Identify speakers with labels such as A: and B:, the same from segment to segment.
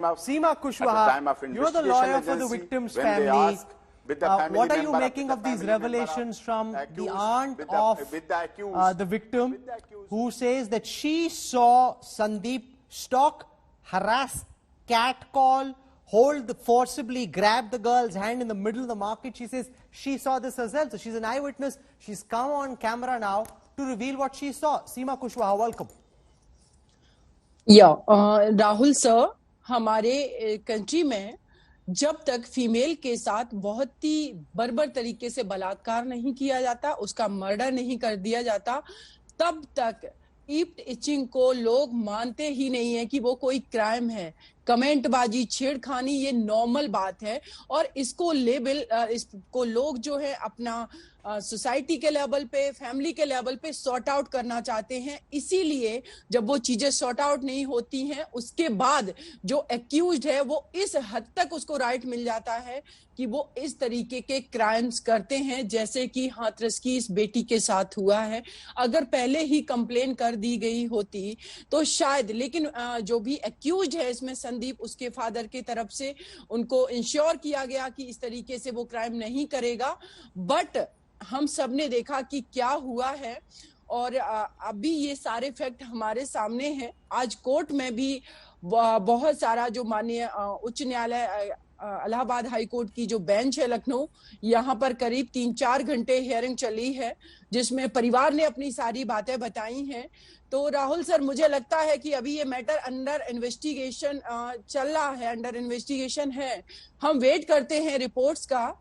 A: Seema Kushwaha, you're the lawyer for the victim's family. What are you making of these revelations from the aunt of the victim, who says that she saw Sandeep stalk, harass, catcall, forcibly grab the girl's hand in the middle of the market? She says she saw this herself. So she's an eyewitness. She's come on camera now to reveal what she saw. Seema Kushwaha, welcome.
B: Yeah, Rahul sir, हमारे country में जब तक female के साथ बहुत ही बर्बर तरीके से बलात्कार नहीं किया जाता, उसका मर्डर नहीं कर दिया जाता, तब तक ईप्ट इचिंग को लोग मानते ही नहीं है कि वो कोई क्राइम है। कमेंटबाजी, छेड़खानी ये नॉर्मल बात है और इसको इसको लोग जो है अपना सोसाइटी के लेवल पे, फैमिली के लेवल पे सॉर्ट आउट करना चाहते हैं। इसीलिए जब वो चीजें सॉर्ट आउट नहीं होती हैं, उसके बाद जो एक्यूज्ड है वो इस हद तक उसको राइट मिल जाता है कि वो इस तरीके के क्राइम्स करते हैं, जैसे कि हाथरस की इस बेटी के साथ हुआ है। अगर पहले ही कंप्लेन कर दी गई होती तो शायद, लेकिन जो भी एक्यूज्ड है इसमें संदीप, उसके फादर की तरफ से उनको इंश्योर किया गया कि इस तरीके से वो क्राइम नहीं करेगा। बट हम सब ने देखा कि क्या हुआ है और अभी ये सारे फैक्ट हमारे सामने हैं। आज कोर्ट में भी बहुत सारा जो माननीय उच्च न्यायालय इलाहाबाद हाई कोर्ट की जो बेंच है लखनऊ, यहाँ पर करीब 3-4 घंटे हियरिंग चली है, जिसमें परिवार ने अपनी सारी बातें बताई हैं। तो राहुल सर, मुझे लगता है कि अभी ये मैटर अंडर इन्वेस्टिगेशन चल रहा है, अंडर इन्वेस्टिगेशन है। हम वेट करते हैं रिपोर्ट्स का।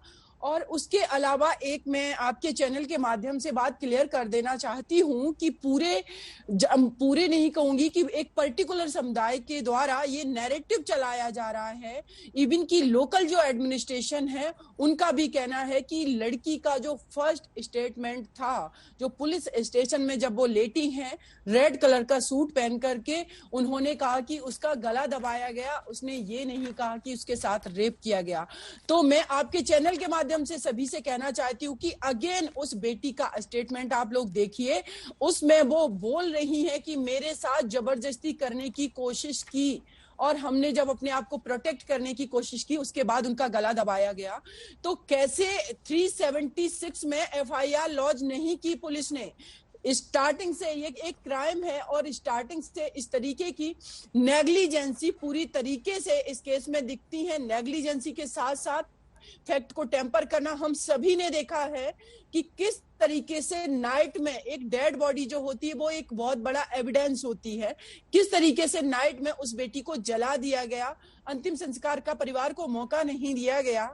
B: और उसके अलावा एक मैं आपके चैनल के माध्यम से बात क्लियर कर देना चाहती हूं कि पूरे नहीं कहूंगी कि एक पर्टिकुलर समुदाय के द्वारा ये नैरेटिव चलाया जा रहा है। इवन की लोकल जो एडमिनिस्ट्रेशन है उनका भी कहना है कि लड़की का जो फर्स्ट स्टेटमेंट था, जो पुलिस स्टेशन में जब वो लेटी हैं, रेड कलर का सूट पहन करके, उन्होंने कहा कि उसका गला दबाया गया, उसने ये नहीं कहा कि उसके साथ रेप किया गया। तो मैं आपके चैनल के माध्यम से सभी से कहना चाहती हूँ कि अगेन उस बेटी का स्टेटमेंट आप लोग देखिए, उसमें वो बोल रही है कि मेरे साथ जबरदस्ती करने की कोशिश की और हमने जब अपने आप को प्रोटेक्ट करने की कोशिश की उसके बाद उनका गला दबाया गया। तो कैसे 376 में एफआईआर लॉन्च नहीं की पुलिस ने? स्टार्टिंग से ये एक क्राइम है और स्टार्टिंग से इस तरीके की नेग्लिजेंसी पूरी तरीके से इस केस में दिखती है। नेग्लिजेंसी के साथ साथ फैक्ट को टेम्पर करना हम सभी ने देखा है कि किस तरीके से नाइट में एक डेड बॉडी जो होती है वो एक बहुत बड़ा एविडेंस होती है, किस तरीके से नाइट में उस बेटी को जला दिया गया, अंतिम संस्कार का परिवार को मौका नहीं दिया गया,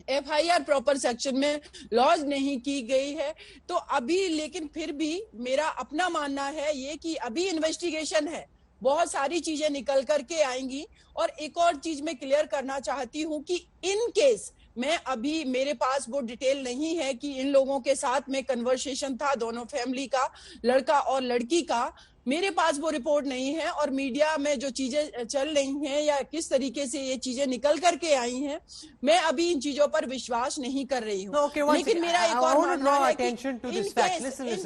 B: एफआईआर प्रॉपर सेक्शन में लॉन्च नहीं की गई है। तो अभी, लेकिन फिर भी मेरा अपना मानना है ये कि अभी इन्वेस्टिगेशन है, बहुत सारी चीजें निकल करके आएंगी। और एक और चीज मैं क्लियर करना चाहती हूं कि इन केस मैं अभी, मेरे पास वो डिटेल नहीं है कि इन लोगों के साथ में कन्वर्सेशन था, दोनों फैमिली का, लड़का और लड़की का, मेरे पास वो रिपोर्ट नहीं है। और मीडिया में जो चीजें चल रही हैं या किस तरीके से ये चीजें निकल करके आई हैं, मैं अभी इन चीजों पर विश्वास नहीं कर रही हूँ। लेकिन मेरा एक और मानना है कि इन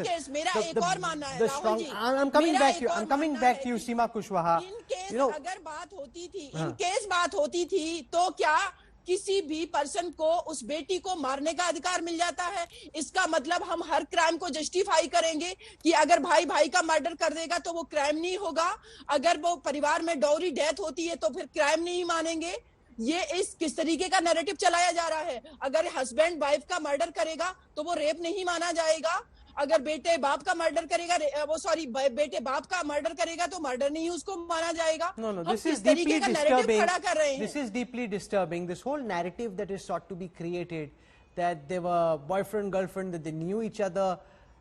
B: केस मेरा एक और मानना है, Rahul ji,
A: I'm coming back to you, Seema Kushwaha.
B: In case अगर बात होती थी, इन केस बात होती थी तो क्या किसी भी पर्सन को उस बेटी को मारने का अधिकार मिल जाता है? इसका मतलब हम हर क्राइम को जस्टिफाई करेंगे कि अगर भाई भाई का मर्डर कर देगा तो वो क्राइम नहीं होगा, अगर वो परिवार में डॉरी डेथ होती है तो फिर क्राइम नहीं मानेंगे? ये किस तरीके का नैरेटिव चलाया जा रहा है? अगर हस्बैंड वाइफ का मर्डर करेगा तो वो रेप नहीं माना जाएगा, अगर बेटे बाप का मर्डर करेगा, बेटे बाप का मर्डर करेगा तो मर्डर नहीं उसको माना जाएगा।
A: No, this is deeply disturbing. This is deeply disturbing. This whole narrative that is sought to be created, that they were boyfriend girlfriend, that they knew each other,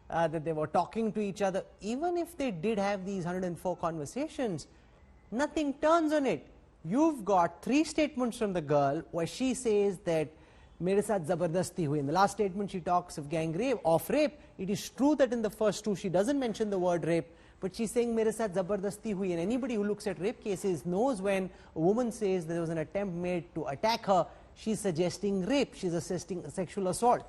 A: that they were talking to each other. Even if they did have these 104 conversations, nothing turns on it. You've got 3 statements from the girl where she says that मेरे साथ जबरदस्ती हुई. In the last statement she talks of gang rape, of rape. It is true that in the first 2 she doesn't mention the word rape, but she's saying मेरे साथ जबरदस्ती हुई. And anybody who looks at rape cases knows when a woman says there was an attempt made to attack her, she's suggesting rape, she's suggesting sexual assault.